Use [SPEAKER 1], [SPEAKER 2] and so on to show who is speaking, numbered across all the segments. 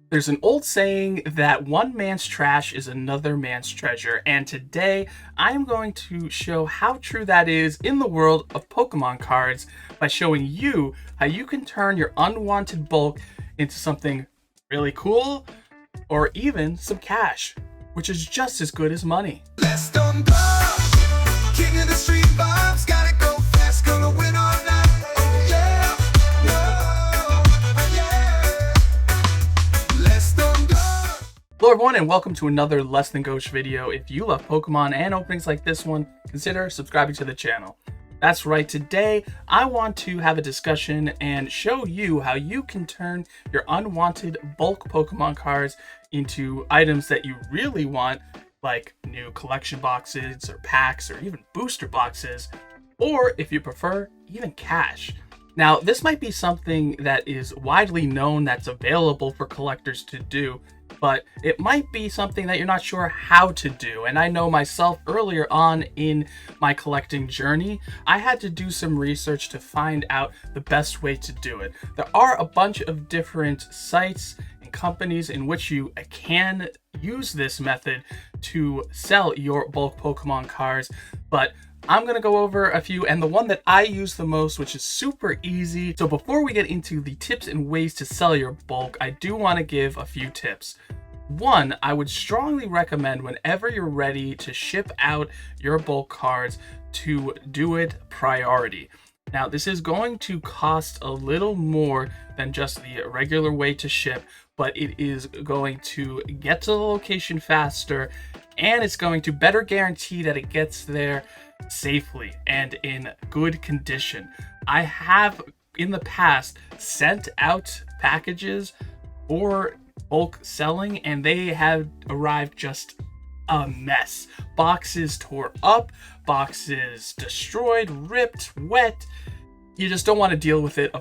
[SPEAKER 1] There's an old saying that one man's trash is another man's treasure, and today I'm going to show how true that is in the world of Pokemon cards by showing you how you can turn your unwanted bulk into something really cool or even some cash, which is just as good as money.
[SPEAKER 2] Let's don't go. King of the street vibes, gotta go fast, gonna win all night. Oh yeah, yeah. Let's don't go.
[SPEAKER 1] Hello everyone and welcome to another Less Than Gauche video. If you love Pokemon and openings like this one, consider subscribing to the channel. That's right, today I want to have a discussion and show you how you can turn your unwanted bulk Pokemon cards into items that you really want, like new collection boxes or packs or even booster boxes, or if you prefer, even cash. Now, this might be something that is widely known that's available for collectors to do, but it might be something that you're not sure how to do. And I know myself, earlier on in my collecting journey, I had to do some research to find out the best way to do it. There are a bunch of different sites and companies in which you can use this method to sell your bulk Pokemon cards, but I'm going to go over a few, and the one that I use the most, which is super easy. So before we get into the tips and ways to sell your bulk, I do want to give a few tips. One, I would strongly recommend whenever you're ready to ship out your bulk cards to do it priority. Now, this is going to cost a little more than just the regular way to ship, but it is going to get to the location faster, and it's going to better guarantee that it gets there safely and in good condition. I have in the past sent out packages for bulk selling and they have arrived just a mess. Boxes tore up, boxes destroyed, ripped, wet. You just don't want to deal with it,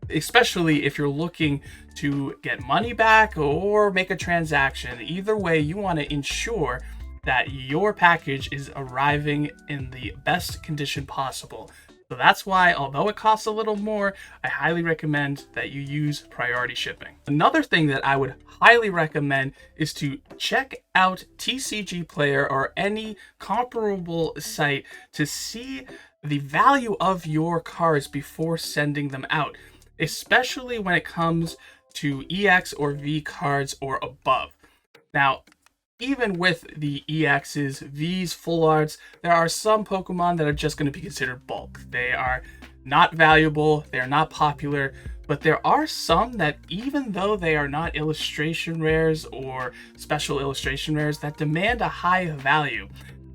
[SPEAKER 1] especially if you're looking to get money back or make a transaction. Either way, you want to ensure that your package is arriving in the best condition possible. So that's why, although it costs a little more, I highly recommend that you use priority shipping. Another thing that I would highly recommend is to check out TCG Player or any comparable site to see the value of your cards before sending them out, especially when it comes to EX or V cards or above. Now, even with the EXs, Vs, full arts, there are some Pokemon that are just going to be considered bulk. They are not valuable, they're not popular, but there are some that, even though they are not illustration rares or special illustration rares, that demand a high value.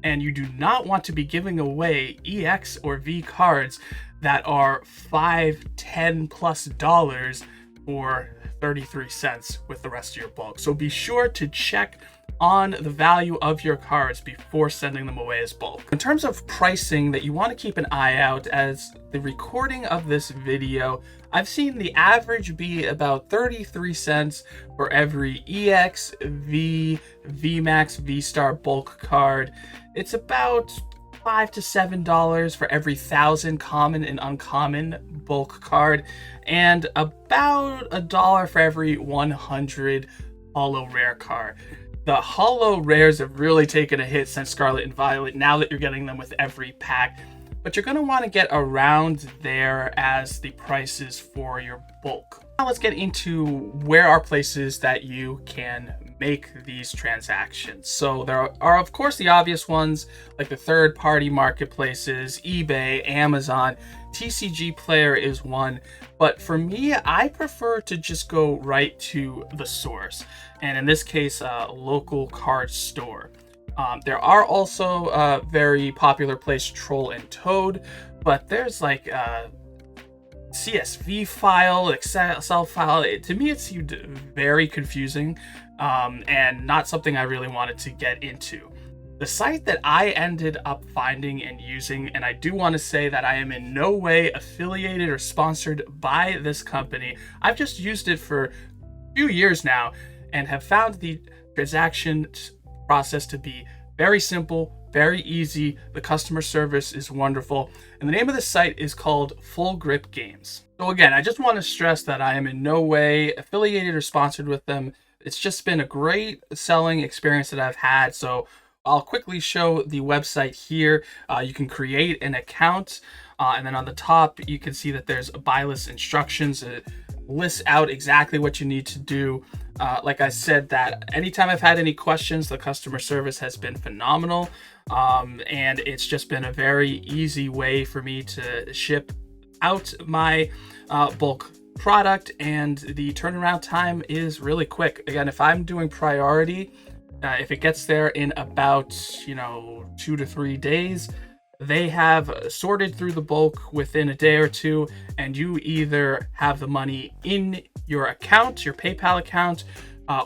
[SPEAKER 1] And you do not want to be giving away EX or V cards that are $5, $10+ for 33 cents with the rest of your bulk. So be sure to check on the value of your cards before sending them away as bulk. In terms of pricing that you want to keep an eye out, as the recording of this video, I've seen the average be about 33 cents for every EX, V, VMAX, V-Star bulk card. It's about $5 to $7 for every 1,000 common and uncommon bulk card, and about $1 for every 100 holo rare card. The holo rares have really taken a hit since Scarlet and Violet, now that you're getting them with every pack, but you're going to want to get around there as the prices for your bulk. Now let's get into where are places that you can make these transactions. So there are of course the obvious ones like the third-party marketplaces, eBay, Amazon. TCG Player is one, but for me, I prefer to just go right to the source, and in this case, a local card store. There are also very popular places, Troll and Toad, but there's like CSV file, Excel file. To me, it seemed very confusing and not something I really wanted to get into. The site that I ended up finding and using, and I do want to say that I am in no way affiliated or sponsored by this company. I've just used it for a few years now and have found the transaction process to be very simple, very easy. The customer service is wonderful. And the name of the site is called Full Grip Games. So again, I just want to stress that I am in no way affiliated or sponsored with them. It's just been a great selling experience that I've had. So I'll quickly show the website here. You can create an account, and then on the top you can see that there's buy list instructions. It lists out exactly what you need to do. Like I said, that anytime I've had any questions, the customer service has been phenomenal, and it's just been a very easy way for me to ship out my bulk product, and the turnaround time is really quick. Again, if I'm doing priority, if it gets there in about 2 to 3 days, they have sorted through the bulk within a day or two, and you either have the money in your account, your PayPal account,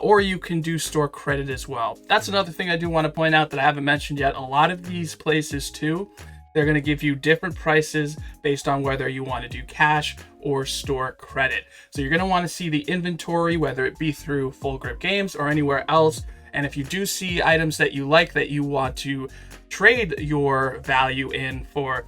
[SPEAKER 1] or you can do store credit as well. That's another thing I do want to point out that I haven't mentioned yet. A lot of these places too, they're going to give you different prices based on whether you want to do cash or store credit. So you're going to want to see the inventory, whether it be through Full Grip Games or anywhere else. And if you do see items that you like that you want to trade your value in for,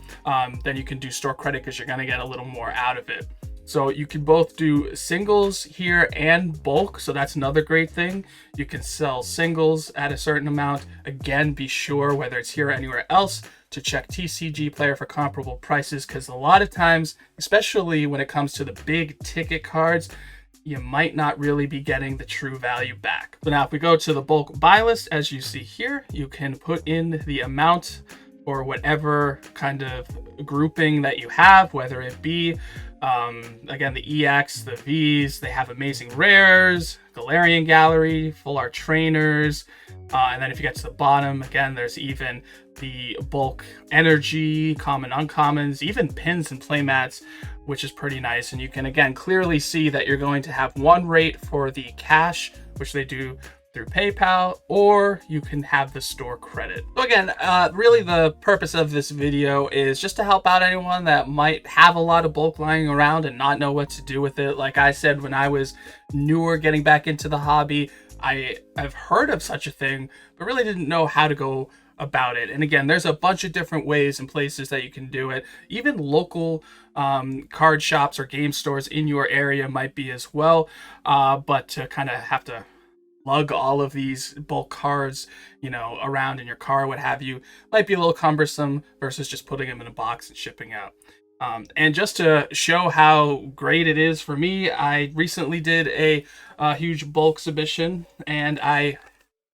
[SPEAKER 1] then you can do store credit because you're going to get a little more out of it. So you can both do singles here and bulk. So that's another great thing. You can sell singles at a certain amount. Again, be sure whether it's here or anywhere else to check TCG Player for comparable prices, because a lot of times, especially when it comes to the big ticket cards, you might not really be getting the true value back. So now if we go to the bulk buy list, as you see here, you can put in the amount or whatever kind of grouping that you have, whether it be, again, the EX, the Vs, they have amazing rares, Galarian Gallery, full art trainers, and then if you get to the bottom, again, there's even the bulk energy, common uncommons, even pins and playmats, which is pretty nice. And you can again clearly see that you're going to have one rate for the cash, which they do through PayPal, or you can have the store credit. So again, really the purpose of this video is just to help out anyone that might have a lot of bulk lying around and not know what to do with it. Like I said, when I was newer getting back into the hobby, I've heard of such a thing, but really didn't know how to go about it. And again, there's a bunch of different ways and places that you can do it. Even local card shops or game stores in your area might be as well, but to kind of have to lug all of these bulk cards around in your car, what have you, might be a little cumbersome versus just putting them in a box and shipping out. And just to show how great it is for me, I recently did a huge bulk submission, and I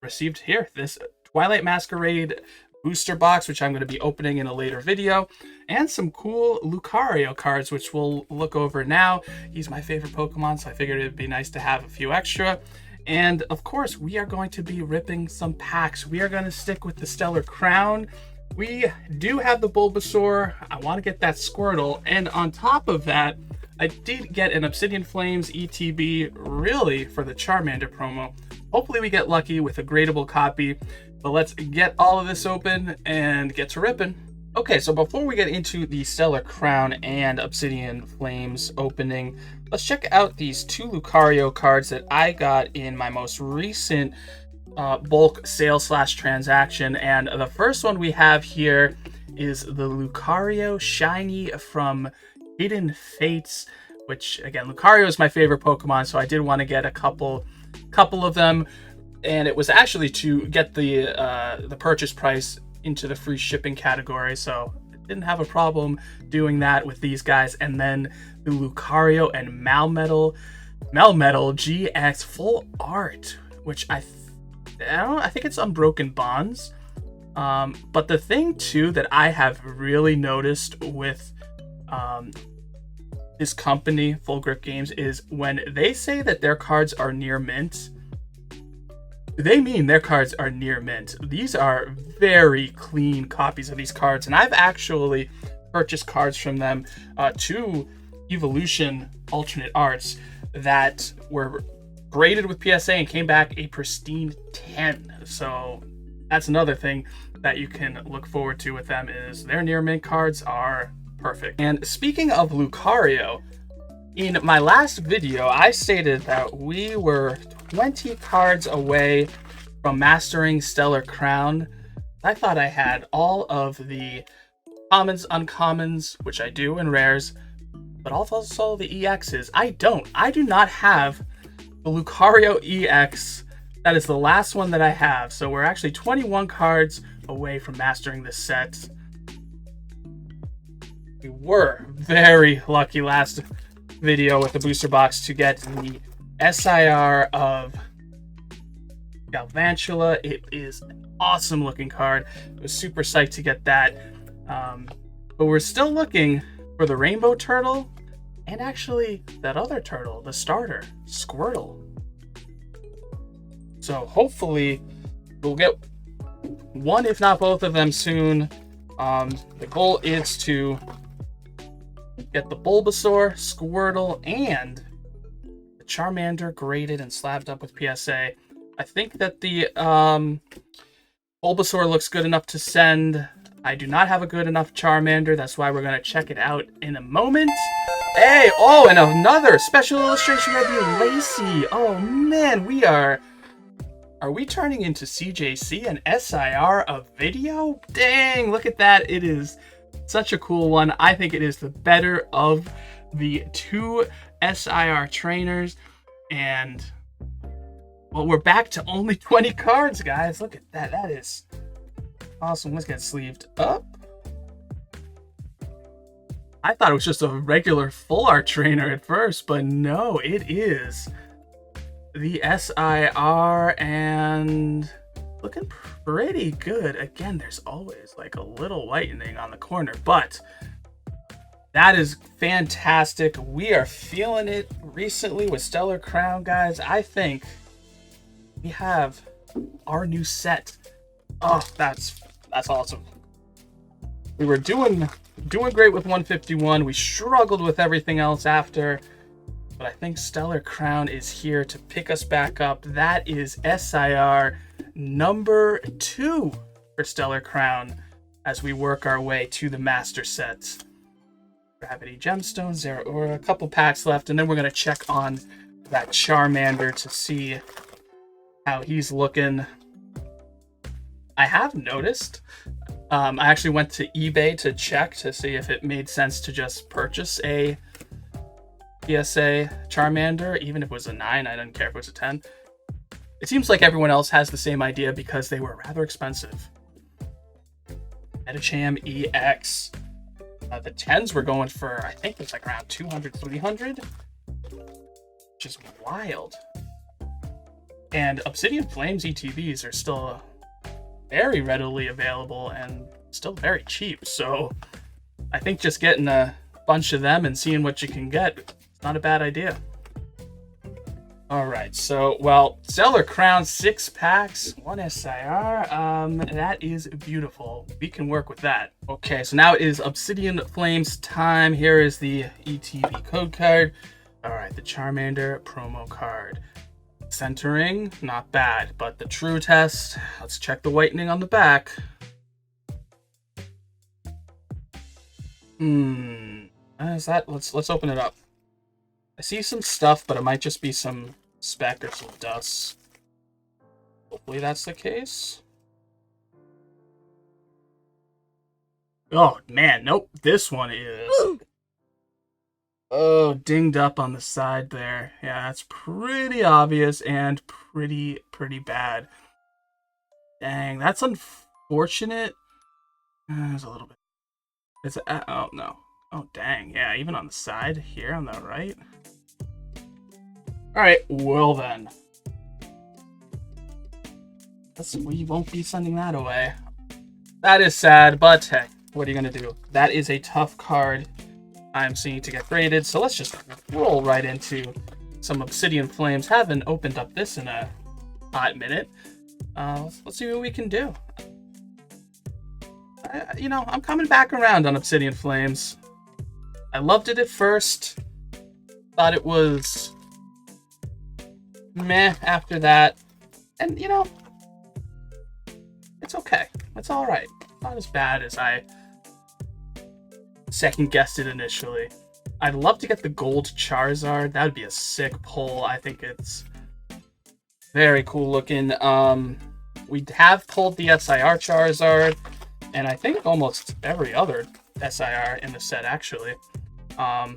[SPEAKER 1] received here this Twilight Masquerade booster box, which I'm going to be opening in a later video, and some cool Lucario cards, which we'll look over now. He's my favorite Pokemon, so I figured it'd be nice to have a few extra. And of course, we are going to be ripping some packs. We are going to stick with the Stellar Crown. We do have the Bulbasaur. I want to get that Squirtle. And on top of that, I did get an Obsidian Flames ETB, really, for the Charmander promo. Hopefully we get lucky with a gradable copy. But let's get all of this open and get to ripping. Okay, so before we get into the Stellar Crown and Obsidian Flames opening, let's check out these two Lucario cards that I got in my most recent bulk sale / transaction. And the first one we have here is the Lucario Shiny from Hidden Fates, which again, Lucario is my favorite Pokemon, so I did want to get a couple of them. And it was actually to get the purchase price into the free shipping category, so I didn't have a problem doing that with these guys. And then the Lucario and Melmetal GX full art, which I think it's Unbroken Bonds. But the thing too that I have really noticed with this company, Full Grip Games, is when they say that their cards are near mint, they mean their cards are near mint. These are very clean copies of these cards, and I've actually purchased cards from them, two Evolution alternate arts that were graded with PSA and came back a pristine 10. So that's another thing that you can look forward to with them, is their near mint cards are perfect. And speaking of Lucario, in my last video, I stated that we were 20 cards away from mastering Stellar Crown. I thought I had all of the commons, uncommons, which I do, and rares, but also the EXs. I do not have the Lucario EX. That is the last one that I have. So we're actually 21 cards away from mastering this set. We were very lucky last video with the booster box to get the SIR of Galvantula. It is an awesome looking card. I was super psyched to get that. But we're still looking for the Rainbow Turtle and actually that other turtle, the starter, Squirtle. So hopefully we'll get one, if not both of them soon. The goal is to get the Bulbasaur, Squirtle, and the Charmander graded and slabbed up with PSA. I think that the Bulbasaur looks good enough to send. I do not have a good enough Charmander. That's why we're going to check it out in a moment. Hey, oh, and another special illustration of you, Lacey. Oh, man, we are we turning into CJC and SIR of video? Dang, look at that. It is such a cool one. I think it is the better of the two SIR trainers. And, well, we're back to only 20 cards, guys. Look at that. That is awesome. Let's get sleeved up. I thought it was just a regular full art trainer at first, but no, it is the SIR and looking pretty good. Again, there's always like a little whitening on the corner, but that is fantastic. We are feeling it recently with Stellar Crown, guys. I think we have our new set. Oh, that's awesome. We were doing great with 151. We struggled with everything else after, but I think Stellar Crown is here to pick us back up. That is SIR number 2 for Stellar Crown as we work our way to the master set. Gravity Gemstones, there are a couple packs left, and then we're going to check on that Charmander to see how he's looking. I have noticed, I actually went to eBay to check to see if it made sense to just purchase a PSA Charmander, even if it was a 9. I didn't care if it was a 10. It seems like everyone else has the same idea because they were rather expensive. Metacham EX. The 10s were going for, I think it's like around 200, 300. Which is wild. And Obsidian Flames ETBs are still very readily available and still very cheap. So I think just getting a bunch of them and seeing what you can get, it's not a bad idea. All right, so, well, Stellar Crown 6 packs, 1 SIR. That is beautiful. We can work with that. Okay, so now it is Obsidian Flames time. Here is the ETB code card. All right, the Charmander promo card. Centering, not bad, but the true test, let's check the whitening on the back. Is that, let's open it up. I see some stuff, but it might just be some speck or some dust. Hopefully that's the case. Oh man, nope, this one is dinged up on the side there. Yeah, that's pretty obvious and pretty bad. Dang, that's unfortunate. There's a little bit. It's oh no. Oh dang, yeah, even on the side here on the right. All right, well then. We won't be sending that away. That is sad, but hey, what are you gonna do? That is a tough card I'm seeing to get graded, so let's just roll right into some Obsidian Flames. Haven't opened up this in a hot minute. Let's see what we can do. You know, I'm coming back around on Obsidian Flames. I loved it at first. Thought it was meh after that. And, you know, it's okay. It's alright. Not as bad as I second-guessed it initially. I'd love to get the gold Charizard. That would be a sick pull. I think it's very cool looking. We have pulled the SIR Charizard, and I think almost every other SIR in the set, actually. Got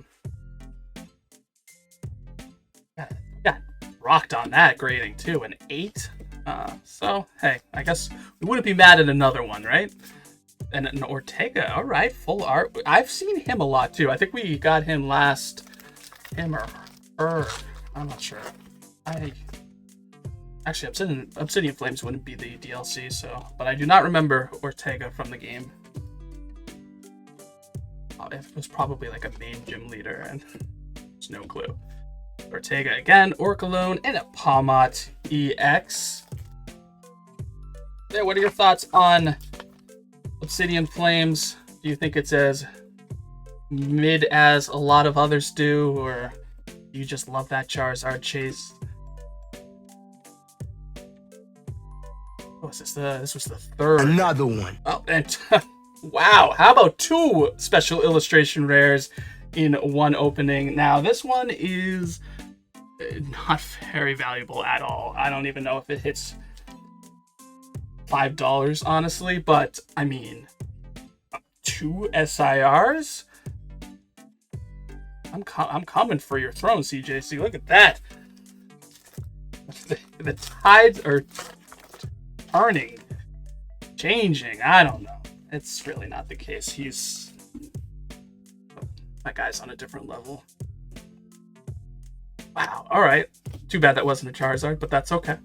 [SPEAKER 1] rocked on that grading too, an 8. So hey, I guess we wouldn't be mad at another one, right? And an Ortega, all right, full art. I've seen him a lot too. I think we got him last, him or her, I'm not sure. Actually, Obsidian Flames wouldn't be the DLC, so, but I do not remember Ortega from the game. It was probably like a main gym leader, and there's no clue. Ortega again, Orcalone, and a Palmot EX. There, what are your thoughts on Obsidian Flames? Do you think it's as mid as a lot of others do, or you just love that Charizard chase? What was this? This was the third.
[SPEAKER 3] Another one.
[SPEAKER 1] Oh, and wow, how about 2 special illustration rares in one opening? Now, this one is not very valuable at all. I don't even know if it hits $5, honestly, but I mean, 2 SIRs? I'm coming for your throne, CJC. Look at that. The tides are turning, changing. I don't know. It's really not the case. That guy's on a different level. Wow. All right. Too bad that wasn't a Charizard, but that's okay.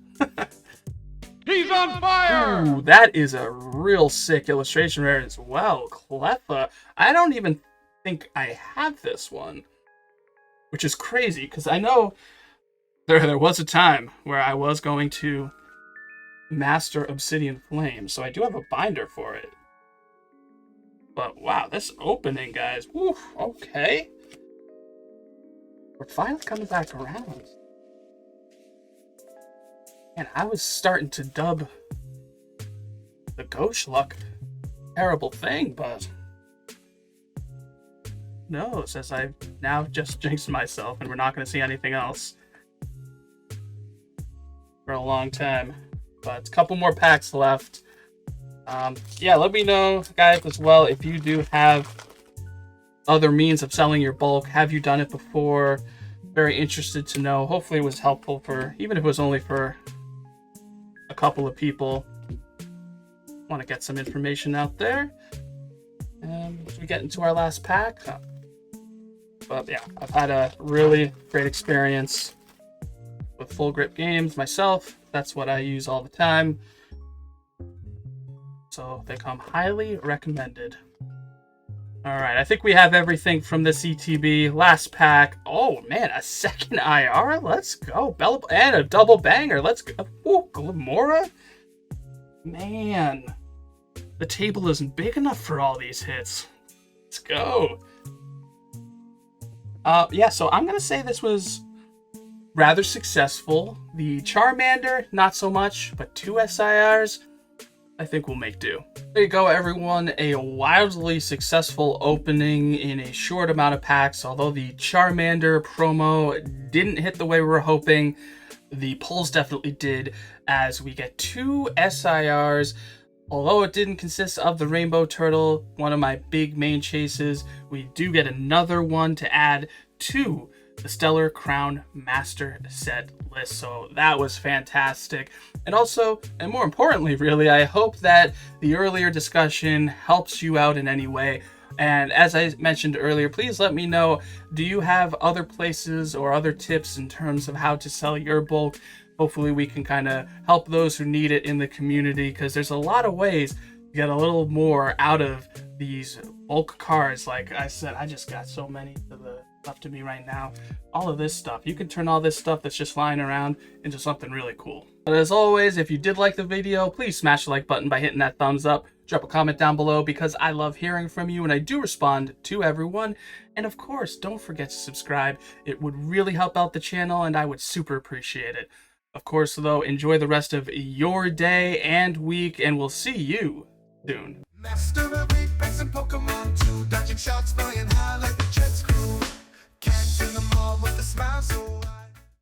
[SPEAKER 4] He's on fire!
[SPEAKER 1] Ooh, that is a real sick illustration rare as well. Cleffa. I don't even think I have this one, which is crazy because I know there was a time where I was going to master Obsidian Flame, so I do have a binder for it. But wow, this opening, guys. Woo, okay. We're finally coming back around. And I was starting to dub the Ghost Luck terrible thing, but no, it says I've now just jinxed myself and we're not going to see anything else for a long time. But a couple more packs left. Yeah, let me know, guys, as well, if you do have other means of selling your bulk. Have you done it before? Very interested to know. Hopefully it was helpful for, even if it was only for a couple of people. Want to get some information out there. And as we get into our last pack. But yeah, I've had a really great experience with Full Grip Games myself. That's what I use all the time. So they come highly recommended. Alright, I think we have everything from this ETB. Last pack. Oh man, a second IR? Let's go. Bella and a double banger. Let's go. Ooh, Glamora? Man, the table isn't big enough for all these hits. Let's go. Yeah, so I'm gonna say this was rather successful. The Charmander, not so much, but 2 SIRs, I think we'll make do. There you go, everyone. A wildly successful opening in a short amount of packs. Although the Charmander promo didn't hit the way we were hoping, the pulls definitely did, as we get 2 SIRs. Although it didn't consist of the Rainbow Turtle, one of my big main chases, we do get another one to add to the Stellar Crown Master Set list. So that was fantastic. And also, and more importantly, really, I hope that the earlier discussion helps you out in any way. And as I mentioned earlier, please let me know, do you have other places or other tips in terms of how to sell your bulk? Hopefully we can kind of help those who need it in the community, because there's a lot of ways to get a little more out of these bulk cards. Like I said, I just got so many left to me right now. All of this stuff, you can turn all this stuff that's just flying around into something really cool. But as always, if you did like the video, please smash the like button by hitting that thumbs up. Drop a comment down below, because I love hearing from you and I do respond to everyone. And of course, don't forget to subscribe. It would really help out the channel and I would super appreciate it. Of course, though, enjoy the rest of your day and week, and we'll see you soon.
[SPEAKER 2] Master of 8 packs and Pokemon 2, dodging shots, flying high like the Jets crew. Catching them all with a smile so